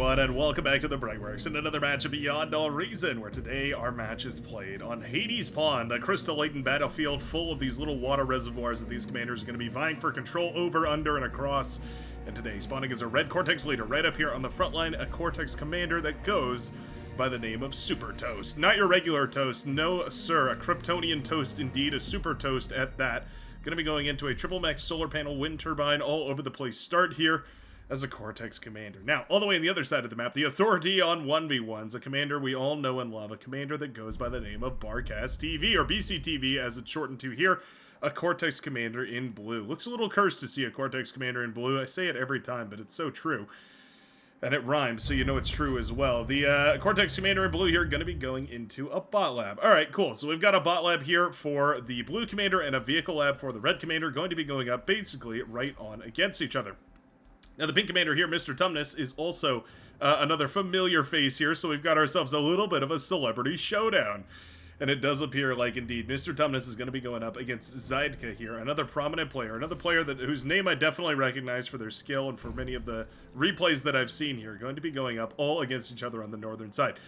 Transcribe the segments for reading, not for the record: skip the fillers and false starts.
everyone, and welcome back to the Brightworks and another match of Beyond All Reason, where today our match is played on Hades Pond, a crystal-laden battlefield full of these little water reservoirs that these commanders are going to be vying for control over, under, and across. And today, spawning as a red Cortex leader right up here on the front line, a Cortex commander that goes by the name of Super Toast. Not your regular toast, no sir, a Kryptonian toast indeed, a Super Toast at that. Going to be going into a triple max solar panel wind turbine all over the place start here as a Cortex commander. Now, all the way on the other side of the map, the Authority on 1v1s, a commander we all know and love, a commander that goes by the name of Barcast TV, or BCTV as it's shortened to here, a Cortex commander in blue. Looks a little cursed to see a Cortex commander in blue. I say it every time, but it's so true. And it rhymes, so you know it's true as well. The Cortex commander in blue here going to be going into a bot lab. Alright, cool. So we've got a bot lab here for the blue commander and a vehicle lab for the red commander, going to be going up basically right on against each other. Now, the pink commander here, Mr. Tumnus, is also another familiar face here, so we've got ourselves a little bit of a celebrity showdown. And it does appear like, indeed, Mr. Tumnus is going to be going up against Zydka here, another prominent player, another player whose name I definitely recognize for their skill and for many of the replays that I've seen here, going to be going up all against each other on the northern side.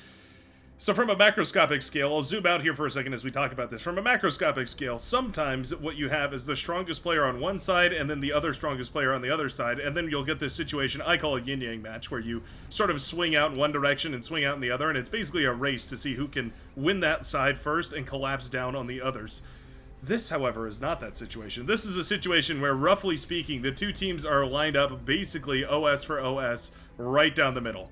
So from a macroscopic scale, I'll zoom out here for a second as we talk about this. From a macroscopic scale, sometimes what you have is the strongest player on one side and then the other strongest player on the other side, and then you'll get this situation I call a yin-yang match, where you sort of swing out in one direction and swing out in the other, and it's basically a race to see who can win that side first and collapse down on the others. This, however, is not that situation. This is a situation where, roughly speaking, the two teams are lined up basically OS for OS right down the middle.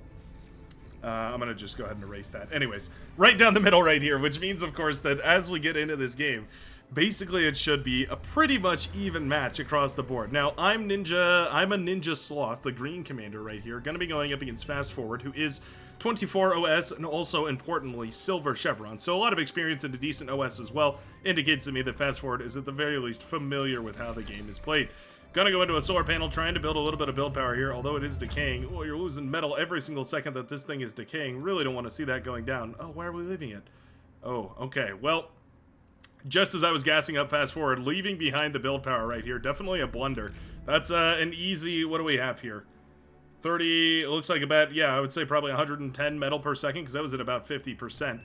I'm going to just go ahead and erase that. Anyways, right down the middle right here, which means, of course, that as we get into this game, basically it should be a pretty much even match across the board. Now, I'm a Ninja Sloth, the green commander right here, going to be going up against Fast Forward, who is 24 OS and also, importantly, Silver Chevron. So a lot of experience and a decent OS as well indicates to me that Fast Forward is at the very least familiar with how the game is played. Gonna go into a solar panel, trying to build a little bit of build power here, although it is decaying. Oh, you're losing metal every single second that this thing is decaying. Really don't want to see that going down. Oh, why are we leaving it? Oh, okay. Well, just as I was gassing up Fast Forward, leaving behind the build power right here, definitely a blunder. That's an easy, what do we have here? 30, it looks like about, yeah, I would say probably 110 metal per second, because that was at about 50%.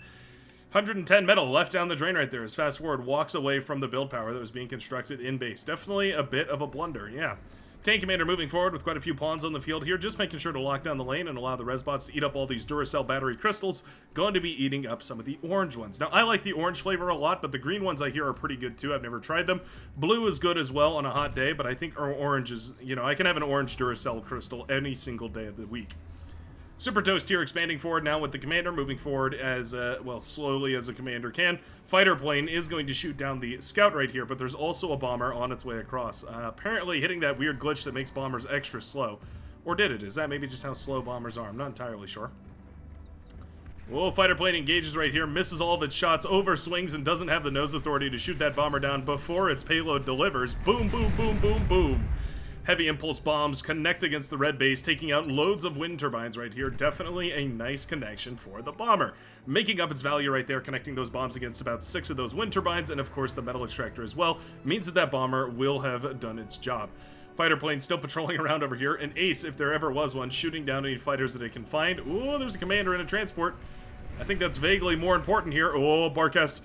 110 metal left down the drain right there as Fast Forward walks away from the build power that was being constructed in base. Definitely a bit of a blunder, yeah. Tank commander moving forward with quite a few pawns on the field here, just making sure to lock down the lane and allow the resbots to eat up all these Duracell battery crystals. Going to be eating up some of the orange ones. Now, I like the orange flavor a lot, but the green ones I hear are pretty good too. I've never tried them. Blue is good as well on a hot day, but I think orange is, you know, I can have an orange Duracell crystal any single day of the week. Super Toast here expanding forward now with the commander moving forward as, well, slowly as a commander can. Fighter plane is going to shoot down the scout right here, but there's also a bomber on its way across. Apparently hitting that weird glitch that makes bombers extra slow. Or did it? Is that maybe just how slow bombers are? I'm not entirely sure. Whoa, fighter plane engages right here, misses all of its shots, over swings, and doesn't have the nose authority to shoot that bomber down before its payload delivers. Boom, boom, boom, boom, boom. Heavy impulse bombs connect against the red base, taking out loads of wind turbines right here. Definitely a nice connection for the bomber. Making up its value right there, connecting those bombs against about 6 of those wind turbines, and of course the metal extractor as well, means that that bomber will have done its job. Fighter plane still patrolling around over here, an ace if there ever was one, shooting down any fighters that it can find. Ooh, there's a commander in a transport. I think that's vaguely more important here. Oh, Barcast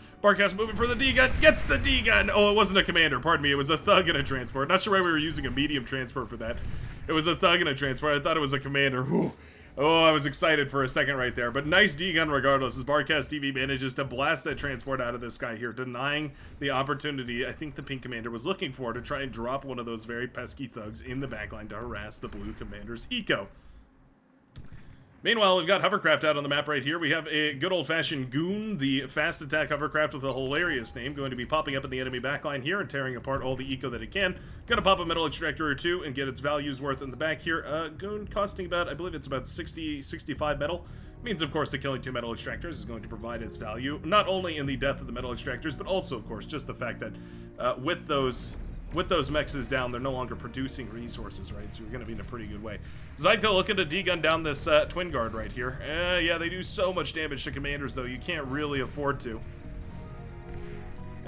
moving for the D-gun, gets the D-gun! Oh, it wasn't a commander, pardon me, it was a thug in a transport. Not sure why we were using a medium transport for that. It was a thug in a transport, I thought it was a commander. Whew. Oh, I was excited for a second right there, but nice D-gun regardless, as Barcast TV manages to blast that transport out of this guy here, denying the opportunity I think the pink commander was looking for to try and drop one of those very pesky thugs in the backline to harass the blue commander's eco. Meanwhile, we've got Hovercraft out on the map right here. We have a good old-fashioned Goon, the fast attack Hovercraft with a hilarious name, going to be popping up in the enemy backline here and tearing apart all the eco that it can. Gonna pop a metal extractor or two and get its values worth in the back here. Goon costing about, I believe it's about 65 metal. Means, of course, that killing 2 metal extractors is going to provide its value, not only in the death of the metal extractors, but also, of course, just the fact that with those mexes down, they're no longer producing resources, right? So you're going to be in a pretty good way. Zydka looking to D-gun down this twin guard right here. Yeah, they do so much damage to commanders, though. You can't really afford to.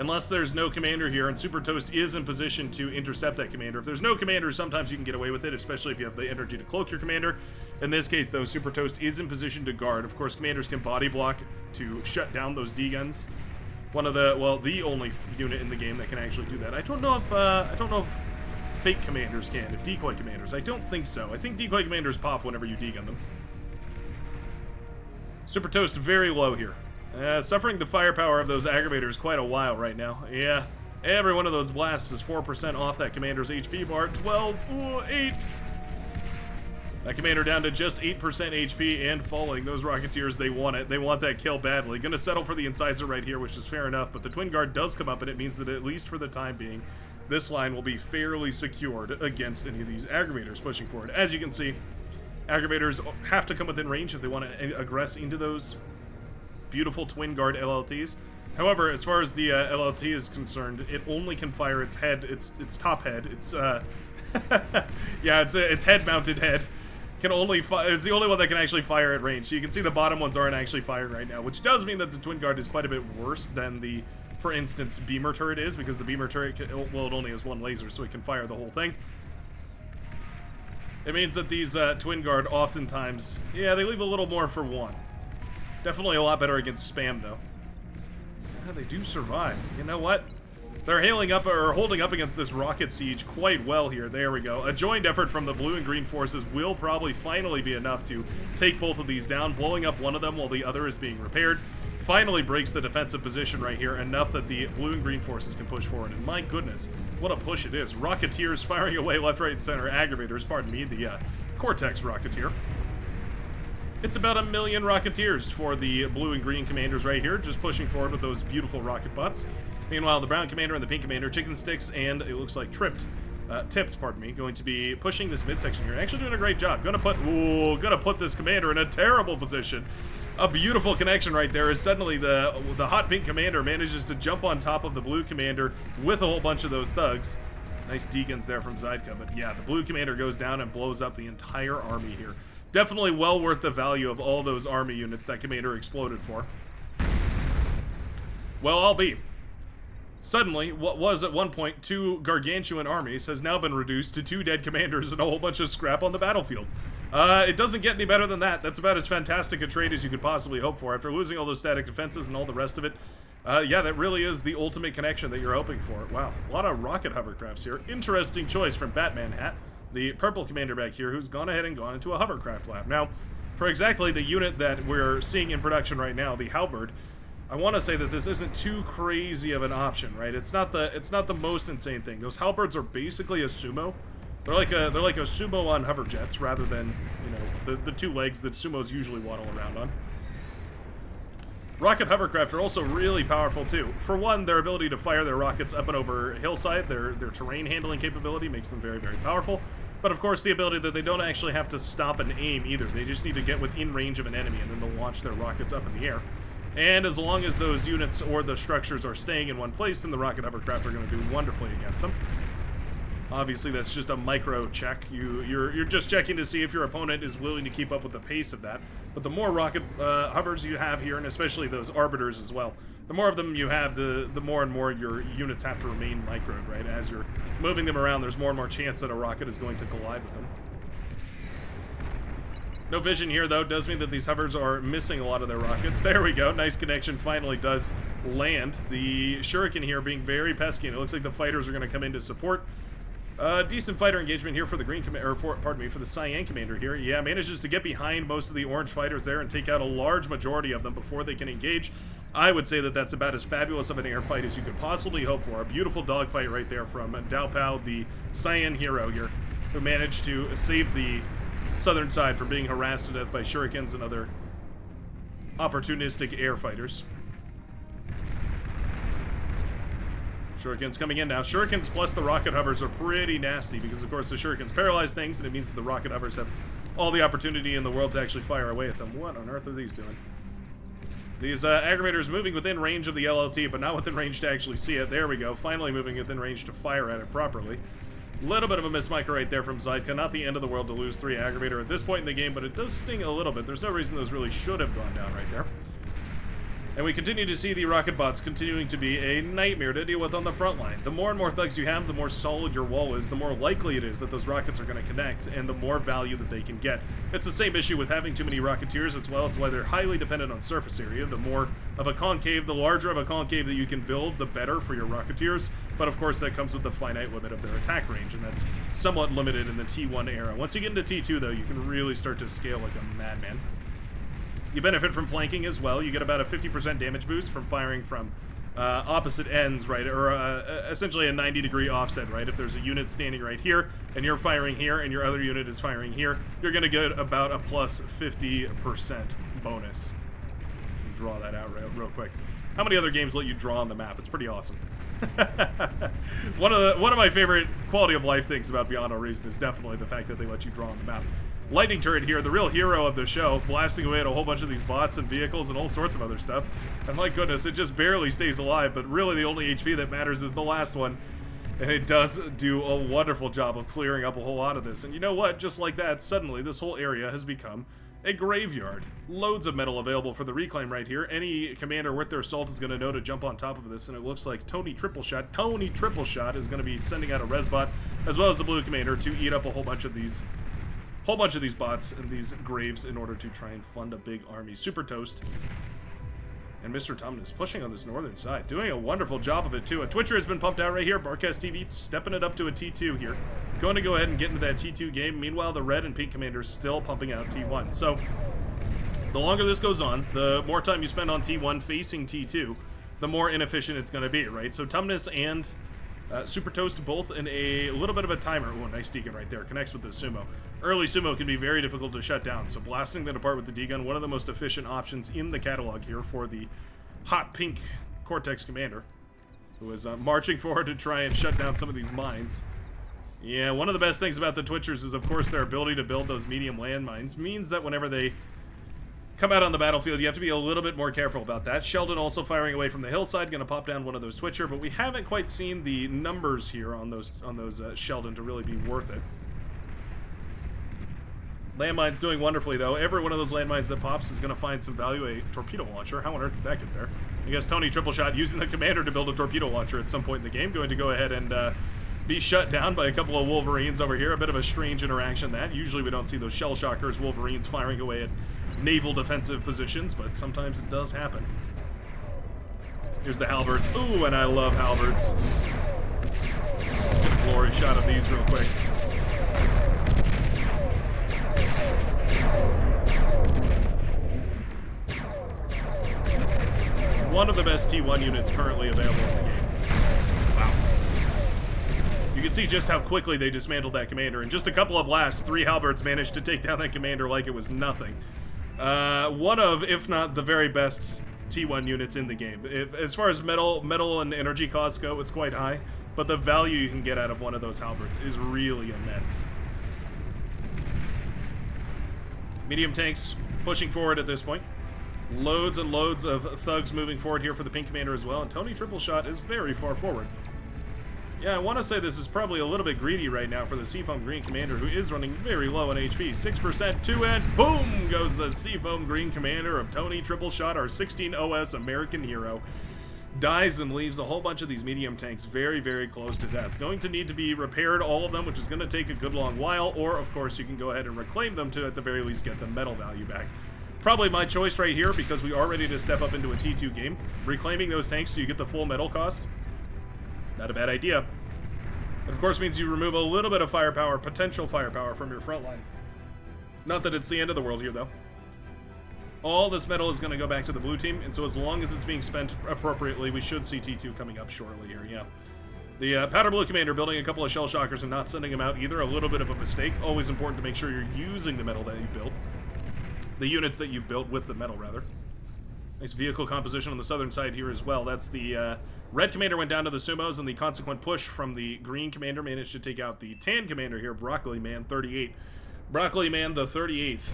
unless there's no commander here, and Super Toast is in position to intercept that commander. If there's no commander, sometimes you can get away with it, especially if you have the energy to cloak your commander. In this case, though, Super Toast is in position to guard. Of course, commanders can body block to shut down those D-guns. One of the, well, the only unit in the game that can actually do that. I don't know if fake commanders can, if decoy commanders. I don't think so. I think decoy commanders pop whenever you D-gun them. Super Toast very low here. Suffering the firepower of those aggravators quite a while right now. Yeah, every one of those blasts is 4% off that commander's HP bar. 12, ooh, 8. That commander down to just 8% HP and falling. Those Rocketeers, they want it. They want that kill badly. Gonna settle for the Incisor right here, which is fair enough, but the Twin Guard does come up, and it means that at least for the time being, this line will be fairly secured against any of these aggravators pushing forward. As you can see, aggravators have to come within range if they want to aggress into those beautiful Twin Guard LLTs. However, as far as the LLT is concerned, it only can fire its head, its top head. It's yeah, it's head-mounted head. Can only it's the only one that can actually fire at range. So you can see the bottom ones aren't actually firing right now, which does mean that the Twin Guard is quite a bit worse than the, for instance, Beamer turret is, because the Beamer turret well, it only has one laser, so it can fire the whole thing. It means that these Twin Guard oftentimes, yeah, they leave a little more for one. Definitely a lot better against spam, though. Yeah, they do survive. You know what? They're hailing up, or holding up against this rocket siege quite well here. There we go. A joined effort from the blue and green forces will probably finally be enough to take both of these down. Blowing up one of them while the other is being repaired finally breaks the defensive position right here, enough that the blue and green forces can push forward. And my goodness, what a push it is. Rocketeers firing away left, right, and center. Aggravators, pardon me, the Cortex Rocketeer. It's about 1 million Rocketeers for the blue and green commanders right here, just pushing forward with those beautiful rocket butts. Meanwhile, the brown commander and the pink commander, Chicken Sticks, and it looks like Tipped, pardon me, going to be pushing this midsection here. Actually doing a great job. Gonna put this commander in a terrible position. A beautiful connection right there, as suddenly the hot pink commander manages to jump on top of the blue commander with a whole bunch of those thugs. Nice deacons there from Zydka, but yeah, the blue commander goes down and blows up the entire army here. Definitely well worth the value of all those army units that commander exploded for. Well, I'll be. Suddenly, what was at one point 2 gargantuan armies has now been reduced to 2 dead commanders and a whole bunch of scrap on the battlefield. It doesn't get any better than that. That's about as fantastic a trade as you could possibly hope for after losing all those static defenses and all the rest of it. Yeah, that really is the ultimate connection that you're hoping for. Wow, a lot of rocket hovercrafts here. Interesting choice from Batman Hat, the purple commander back here, who's gone ahead and gone into a hovercraft lab. Now, for exactly the unit that we're seeing in production right now, the Halberd, I want to say that this isn't too crazy of an option, right? It's not the most insane thing. Those Halberds are basically a sumo. They're like a sumo on hover jets rather than, you know, the 2 legs that sumos usually waddle around on. Rocket hovercraft are also really powerful too. For one, their ability to fire their rockets up and over hillside, their terrain handling capability makes them very, very powerful. But of course, the ability that they don't actually have to stop and aim either. They just need to get within range of an enemy, and then they'll launch their rockets up in the air. And as long as those units or the structures are staying in one place, then the rocket hovercraft are going to do wonderfully against them. Obviously, that's just a micro check. You're just checking to see if your opponent is willing to keep up with the pace of that. But the more rocket hovers you have here, and especially those arbiters as well, the more of them you have, the more and more your units have to remain microed, right? As you're moving them around, there's more and more chance that a rocket is going to collide with them. No vision here, though. Does mean that these hovers are missing a lot of their rockets. There we go. Nice connection. Finally does land. The Shuriken here being very pesky, and it looks like the fighters are going to come in to support. Decent fighter engagement here for the green commander, for the Cyan commander here. Yeah, manages to get behind most of the orange fighters there and take out a large majority of them before they can engage. I would say that that's about as fabulous of an air fight as you could possibly hope for. A beautiful dogfight right there from Dao Pao, the Cyan hero here, who managed to save the southern side from being harassed to death by shurikens and other opportunistic air fighters. Shurikens coming in now. Shurikens plus the rocket hovers are pretty nasty because, of course, the shurikens paralyze things, and it means that the rocket hovers have all the opportunity in the world to actually fire away at them. What on earth are these doing? These aggravators moving within range of the LLT, but not within range to actually see it. There we go. Finally moving within range to fire at it properly. Little bit of a miss micro right there from Zydka. Not the end of the world to lose 3 aggravator at this point in the game, but it does sting a little bit. There's no reason those really should have gone down right there. And we continue to see the rocket bots continuing to be a nightmare to deal with on the front line. The more and more thugs you have, the more solid your wall is, the more likely it is that those rockets are going to connect, and the more value that they can get. It's the same issue with having too many rocketeers as well. It's why they're highly dependent on surface area. The more of a concave, the larger of a concave that you can build, the better for your rocketeers. But of course, that comes with the finite limit of their attack range, and that's somewhat limited in the T1 era. Once you get into T2, though, you can really start to scale like a madman. You benefit from flanking as well. You get about a 50% damage boost from firing from opposite ends, right? Or essentially a 90-degree offset, right? If there's a unit standing right here, and you're firing here, and your other unit is firing here, you're going to get about a plus 50% bonus. Draw that out real quick. How many other games let you draw on the map? It's pretty awesome. One of my favorite quality of life things about Beyond All Reason is definitely the fact that they let you draw on the map. Lightning Turret here, the real hero of the show, blasting away at a whole bunch of these bots and vehicles and all sorts of other stuff. And my goodness, it just barely stays alive, but really the only HP that matters is the last one. And it does do a wonderful job of clearing up a whole lot of this. And you know what? Just like that, suddenly this whole area has become a graveyard. Loads of metal available for the reclaim right here. Any commander worth their salt is going to know to jump on top of this, and it looks like Tony Tripleshot is going to be sending out a resbot, as well as the blue commander, to eat up a whole bunch of these bots and these graves in order to try and fund a big army. Super Toast and Mr. Tumnus pushing on this northern side, doing a wonderful job of it too. A Twitcher has been pumped out right here. Barcast TV stepping it up to a T2 here. Going to go ahead and get into that T2 game. Meanwhile, the red and pink commanders still pumping out T1. So the longer this goes on, the more time you spend on T1 facing T2, the more inefficient it's going to be, right? So Tumnus and Super Toast both in a little bit of a timer. Oh, nice D-gun right there. Connects with the Sumo. Early Sumo can be very difficult to shut down, so blasting that apart with the D-gun, one of the most efficient options in the catalog here for the hot pink Cortex commander, who is marching forward to try and shut down some of these mines. Yeah, one of the best things about the Twitchers is, of course, their ability to build those medium landmines means that whenever they come out on the battlefield, you have to be a little bit more careful about that. Sheldon also firing away from the hillside, going to pop down one of those Twitcher, but we haven't quite seen the numbers here on those Sheldon to really be worth it. Landmines doing wonderfully, though. Every one of those landmines that pops is going to find some value. A torpedo launcher. How on earth did that get there? I guess Tony Tripleshot using the commander to build a torpedo launcher at some point in the game. Going to go ahead and be shut down by a couple of Wolverines over here. A bit of a strange interaction that. Usually we don't see those shell shockers, Wolverines firing away at naval defensive positions, but sometimes it does happen. Here's the halberds. Ooh, and I love halberds. Get a glory shot of these real quick. One of the best T1 units currently available in the game. Wow. You can see just how quickly they dismantled that commander. In just a couple of blasts, 3 halberds managed to take down that commander like it was nothing. One of, if not the very best T1 units in the game. As far as metal and energy costs go, it's quite high, but the value you can get out of one of those halberds is really immense. Medium tanks pushing forward at this point. Loads and loads of thugs moving forward here for the pink commander as well, and Tony Tripleshot is very far forward. Yeah, I want to say this is probably a little bit greedy right now for the Seafoam Green Commander, who is running very low on HP. 6%, 2, and boom goes the Seafoam Green Commander of Tony Tripleshot, our 16 OS American hero. Dies and leaves a whole bunch of these medium tanks very, very close to death. Going to need to be repaired, all of them, which is going to take a good long while, or, of course, you can go ahead and reclaim them to, at the very least, get the metal value back. Probably my choice right here, because we are ready to step up into a T2 game. Reclaiming those tanks so you get the full metal cost. Not a bad idea. It, of course, means you remove a little bit of firepower, potential firepower, from your front line. Not that it's the end of the world here, though. All this metal is going to go back to the blue team, and so as long as it's being spent appropriately, we should see T2 coming up shortly here, yeah. The Powder Blue Commander building a couple of shell shockers and not sending them out either, a little bit of a mistake. Always important to make sure you're using the metal that you built. The units that you built with the metal, rather. Nice vehicle composition on the southern side here as well. That's the red commander went down to the Sumos, and the consequent push from the green commander managed to take out the tan commander here, Broccoli Man 38. Broccoli Man the 38th.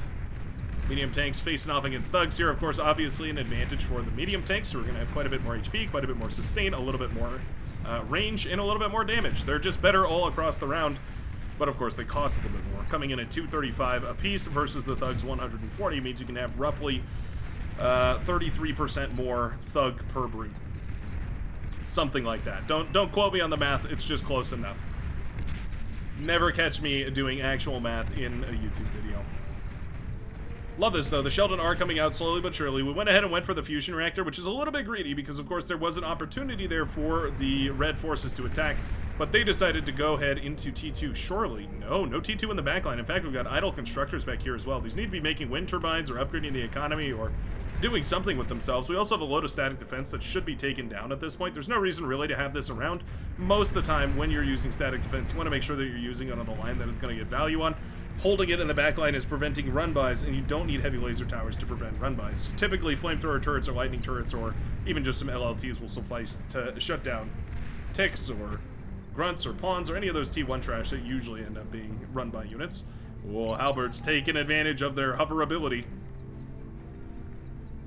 Medium tanks facing off against thugs here, of course, obviously an advantage for the medium tanks, who are going to have quite a bit more HP, quite a bit more sustain, a little bit more range, and a little bit more damage. They're just better all across the round. But of course, they cost a little bit more. Coming in at 235 apiece versus the thugs 140 means you can have roughly 33% more thug per brute. Something like that. Don't quote me on the math, it's just close enough. Never catch me doing actual math in a YouTube video. Love this, though. The Sheldon are coming out slowly but surely. We went ahead and went for the fusion reactor, which is a little bit greedy because, of course, there was an opportunity there for the red forces to attack, but they decided to go ahead into T2. Surely, no T2 in the backline. In fact, we've got idle constructors back here as well. These need to be making wind turbines or upgrading the economy or doing something with themselves. We also have a load of static defense that should be taken down at this point. There's no reason really to have this around. Most of the time when you're using static defense, you want to make sure that you're using it on a line that it's going to get value on. Holding it in the backline is preventing run-bys, and you don't need heavy laser towers to prevent run-bys. Typically, flamethrower turrets or lightning turrets or even just some LLTs will suffice to shut down ticks or grunts or pawns or any of those T1 trash that usually end up being run-by units. Oh, Halbert's taking advantage of their hoverability.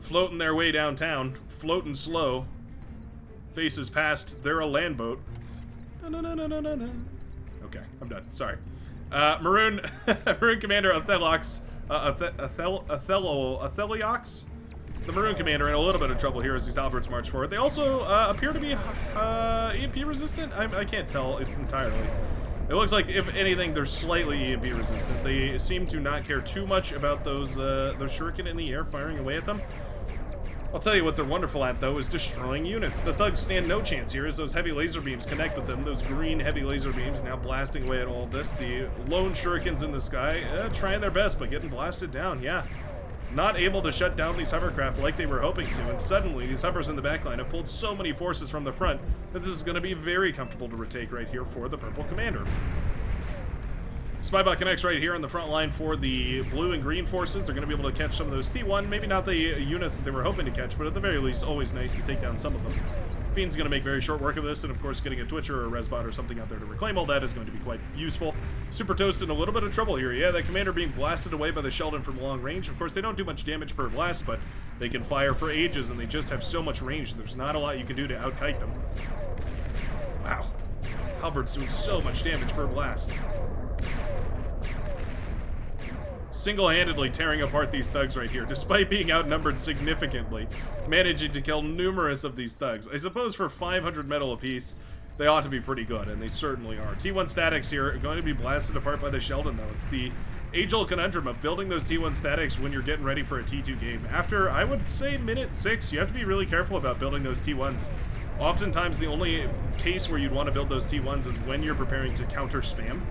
Floating their way downtown, floating slow. Faces past, they're a land boat. Okay, I'm done. Sorry. Maroon Commander Atheliox, Atheliox, the Maroon Commander, in a little bit of trouble here as these Alberts march forward. They also appear to be EMP resistant. I can't tell entirely. It looks like, if anything, they're slightly EMP resistant. They seem to not care too much about those shuriken in the air firing away at them. I'll tell you what they're wonderful at, though, is destroying units. The thugs stand no chance here as those heavy laser beams connect with them. Those green heavy laser beams now blasting away at all of this. The lone shurikens in the sky trying their best, but getting blasted down, yeah. Not able to shut down these hovercraft like they were hoping to, and suddenly these hovers in the backline have pulled so many forces from the front that this is going to be very comfortable to retake right here for the Purple Commander. Spybot connects right here on the front line for the blue and green forces. They're going to be able to catch some of those T1. Maybe not the units that they were hoping to catch, but at the very least, always nice to take down some of them. Fiend's going to make very short work of this, and of course, getting a Twitcher or a Resbot or something out there to reclaim all that is going to be quite useful. Super Toast in a little bit of trouble here. Yeah, that commander being blasted away by the Sheldon from long range. Of course, they don't do much damage per blast, but they can fire for ages, and they just have so much range. There's not a lot you can do to out-kite them. Wow. Halbert's doing so much damage per blast. Single-handedly tearing apart these thugs right here, despite being outnumbered significantly, managing to kill numerous of these thugs. I suppose for 500 metal apiece, they ought to be pretty good, and they certainly are. T1 statics here are going to be blasted apart by the Sheldon, though. It's the age-old conundrum of building those T1 statics when you're getting ready for a T2 game. After, I would say, minute 6, you have to be really careful about building those T1s. Oftentimes, the only case where you'd want to build those T1s is when you're preparing to counter spam.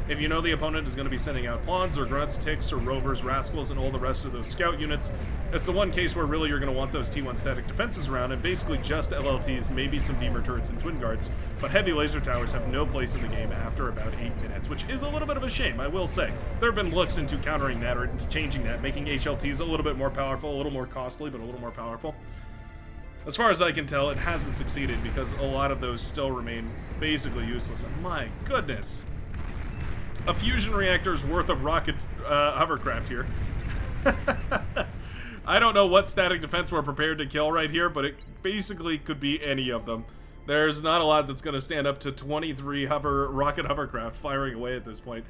If you know the opponent is going to be sending out pawns or grunts, ticks, or rovers, rascals, and all the rest of those scout units, it's the one case where really you're going to want those T1 static defenses around, and basically just LLTs, maybe some beamer turrets and twin guards, but heavy laser towers have no place in the game after about 8 minutes, which is a little bit of a shame, I will say. There have been looks into countering that or changing that, making HLTs a little bit more powerful, a little more costly, but a little more powerful. As far as I can tell, it hasn't succeeded because a lot of those still remain basically useless, and my goodness. A fusion reactor's worth of rocket hovercraft here. I don't know what static defense we're prepared to kill right here, but it basically could be any of them. There's not a lot that's going to stand up to 23 rocket hovercraft firing away at this point.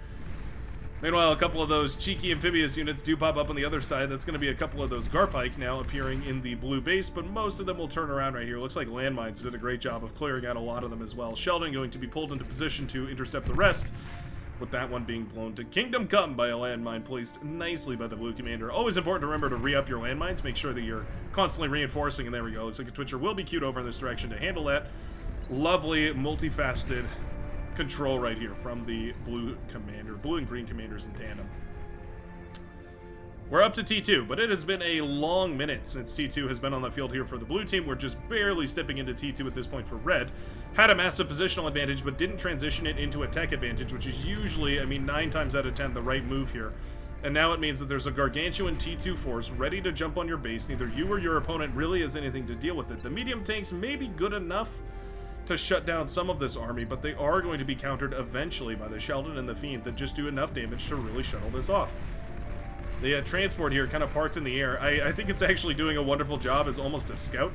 Meanwhile, a couple of those cheeky amphibious units do pop up on the other side. That's going to be a couple of those Garpike now appearing in the blue base, but most of them will turn around right here. Looks like landmines did a great job of clearing out a lot of them as well. Sheldon going to be pulled into position to intercept the rest, with that one being blown to Kingdom Come by a landmine placed nicely by the blue commander. Always important to remember to re-up your landmines. Make sure that you're constantly reinforcing, and there we go. Looks like a Twitcher will be queued over in this direction to handle that. Lovely, multifaceted control right here from the blue commander. Blue and green commanders in tandem. We're up to T2, but it has been a long minute since T2 has been on the field here for the blue team. We're just barely stepping into T2 at this point for red. Had a massive positional advantage, but didn't transition it into a tech advantage, which is usually, 9 times out of 10, the right move here. And now it means that there's a gargantuan T2 force ready to jump on your base. Neither you or your opponent really has anything to deal with it. The medium tanks may be good enough to shut down some of this army, but they are going to be countered eventually by the Sheldon and the Fiend that just do enough damage to really shuttle this off. The transport here kind of parked in the air. I think it's actually doing a wonderful job as almost a scout.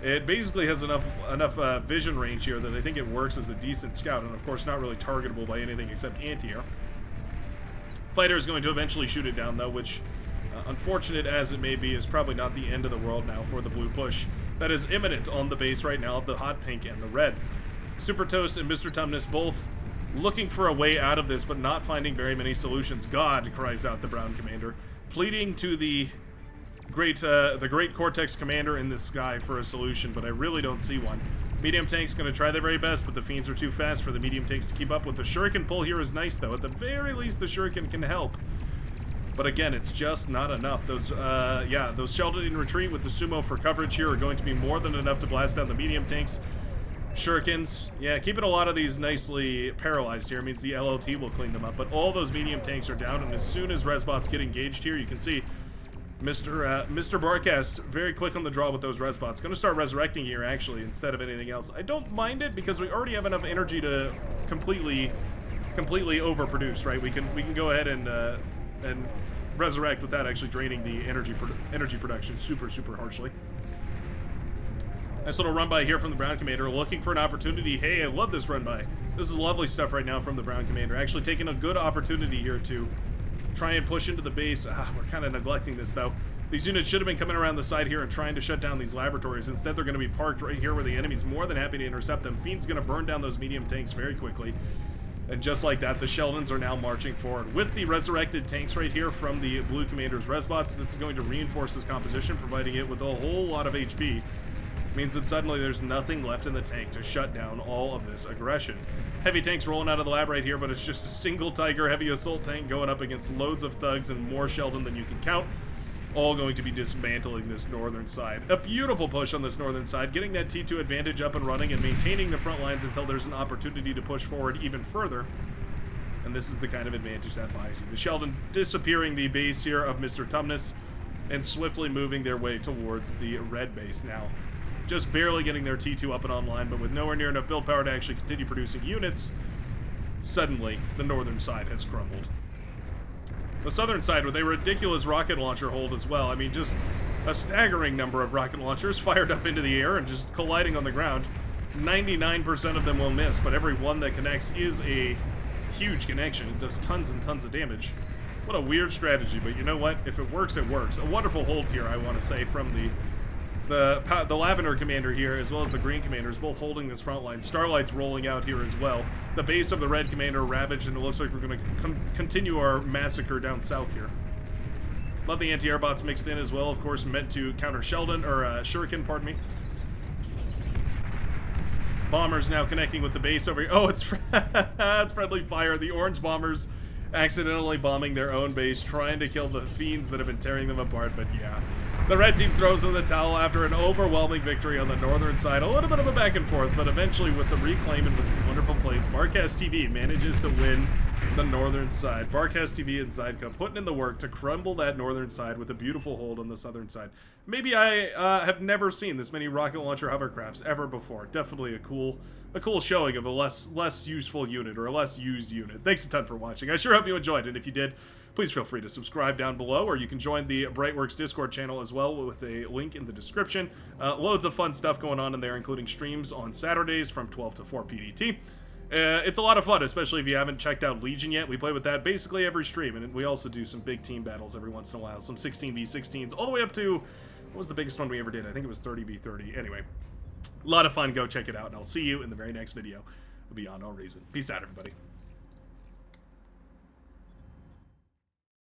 It basically has enough vision range here that I think it works as a decent scout, and of course not really targetable by anything except anti-air. Fighter is going to eventually shoot it down, though, which Unfortunate as it may be, is probably not the end of the world now for the blue push that is imminent on the base right now of the hot pink and the red. Super Toast and Mr. Tumnus both looking for a way out of this, but not finding very many solutions. God, cries out the brown commander, pleading to the great Cortex commander in the sky for a solution, but I really don't see one. Medium tank's going to try their very best, but the fiends are too fast for the medium tanks to keep up with. The shuriken pull here is nice, though. At the very least, the shuriken can help. But again, it's just not enough. Those Sheldon in retreat with the sumo for coverage here are going to be more than enough to blast down the medium tanks. Shurikens, yeah, keeping a lot of these nicely paralyzed here means the LLT will clean them up. But all those medium tanks are down, and as soon as Resbots get engaged here, you can see Mr. Barcast very quick on the draw with those Resbots. Going to start resurrecting here, actually, instead of anything else. I don't mind it because we already have enough energy to completely overproduce, right? We can go ahead and resurrect without actually draining the energy production super harshly. Nice little run by here from the brown commander, looking for an opportunity. Hey, I love this run by. This is lovely stuff right now from the brown commander. Actually taking a good opportunity here to try and push into the base. We're kind of neglecting this, though. These units should have been coming around the side here and trying to shut down these laboratories. Instead, they're going to be parked right here where the enemy's more than happy to intercept them. Fiend's going to burn down those medium tanks very quickly. And just like that, the Sheldons are now marching forward. With the resurrected tanks right here from the blue commander's Resbots, this is going to reinforce his composition, providing it with a whole lot of HP. Means that suddenly there's nothing left in the tank to shut down all of this aggression. Heavy tanks rolling out of the lab right here, but it's just a single Tiger heavy assault tank going up against loads of thugs and more Sheldon than you can count. All going to be dismantling this northern side. A beautiful push on this northern side, getting that T2 advantage up and running and maintaining the front lines until there's an opportunity to push forward even further. And this is the kind of advantage that buys you. The Sheldon disappearing the base here of Mr. Tumnus and swiftly moving their way towards the red base now. Just barely getting their T2 up and online, but with nowhere near enough build power to actually continue producing units, suddenly the northern side has crumbled. The southern side with a ridiculous rocket launcher hold as well. I mean, just a staggering number of rocket launchers fired up into the air and just colliding on the ground. 99% of them will miss, but every one that connects is a huge connection. It does tons and tons of damage. What a weird strategy, but you know what? If it works, it works. A wonderful hold here, I want to say, from the Lavender commander here, as well as the green commanders, both holding this front line. Starlight's rolling out here as well. The base of the red commander ravaged, and it looks like we're going to continue our massacre down south here. Love the anti-air bots mixed in as well, of course, meant to counter Sheldon, or Shuriken, pardon me. Bombers now connecting with the base over here. Oh, it's friendly fire. The orange bombers accidentally bombing their own base, trying to kill the fiends that have been tearing them apart, but yeah. The red team throws in the towel after an overwhelming victory on the northern side. A little bit of a back and forth, but eventually with the reclaim and with some wonderful plays, Barcast TV manages to win the northern side. Barcast TV and Zydeco putting in the work to crumble that northern side with a beautiful hold on the southern side. Maybe I have never seen this many rocket launcher hovercrafts ever before. Definitely a cool showing of a less useful unit, or a less used unit. Thanks a ton for watching. I sure hope you enjoyed it, and if you did, please feel free to subscribe down below, or you can join the Brightworks Discord channel as well with a link in the description. Loads of fun stuff going on in there, including streams on Saturdays from 12 to 4 PDT. It's a lot of fun, especially if you haven't checked out Legion yet. We play with that basically every stream, and we also do some big team battles every once in a while. Some 16v16s, all the way up to, what was the biggest one we ever did? I think it was 30v30. Anyway, a lot of fun. Go check it out, and I'll see you in the very next video of Beyond All Reason. Peace out, everybody.